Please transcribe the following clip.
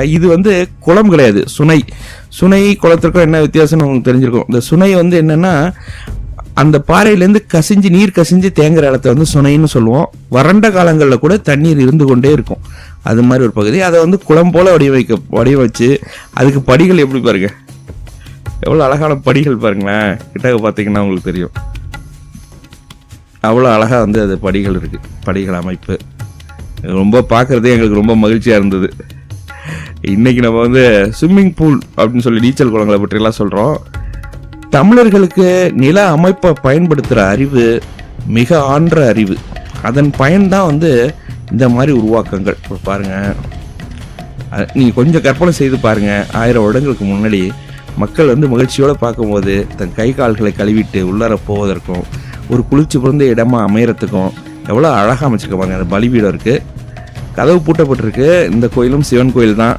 இது வந்து குளம் கிடையாது, சுனை. சுனை குளத்திற்கும் என்ன வித்தியாசம்னு உங்களுக்கு தெரிஞ்சிருக்கும். இந்த சுனை வந்து என்னன்னா, அந்த பாறையிலேருந்து கசிஞ்சு நீர் கசிஞ்சு தேங்குற இடத்த வந்து சுனைன்னு சொல்லுவோம். வறண்ட காலங்களில் கூட தண்ணீர் இருந்து கொண்டே இருக்கும். அது மாதிரி ஒரு பகுதி. அதை வந்து குளம் போல வடிவமைச்சு அதுக்கு படிகள் எப்படி பாருங்க, எவ்வளோ அழகான படிகள் பாருங்களேன். கிட்ட பார்த்தீங்கன்னா உங்களுக்கு தெரியும், அவ்வளோ அழகாக வந்து அது படிகள் இருக்குது. படிகள் அமைப்பு ரொம்ப பார்க்குறதே எங்களுக்கு ரொம்ப மகிழ்ச்சியாக இருந்தது. இன்றைக்கி நம்ம வந்து ஸ்விம்மிங் பூல் அப்படின்னு சொல்லி நீச்சல் குளங்களை பற்றியெல்லாம் சொல்கிறோம். தமிழர்களுக்கு நில அமைப்பை பயன்படுத்துகிற அறிவு மிக ஆன்ற அறிவு. அதன் பயன்தான் வந்து இந்த மாதிரி உருவாக்கங்கள். இப்போ பாருங்கள், நீங்கள் கொஞ்சம் கற்பனை செய்து பாருங்கள். 1000 வருடங்களுக்கு முன்னாடி மக்கள் வந்து மகிழ்ச்சியோடு பார்க்கும்போது தன் கை கால்களை கழுவிட்டு உள்ளார போவதற்கும் ஒரு குளிர்ச்சி பிறந்த இடமா அமையறதுக்கும் எவ்வளோ அழகாக அமைச்சிருக்காங்க. அந்த பலிபீடம் இருக்குது, கதவு பூட்டப்பட்டிருக்கு. இந்த கோயிலும் சிவன் கோயில் தான்.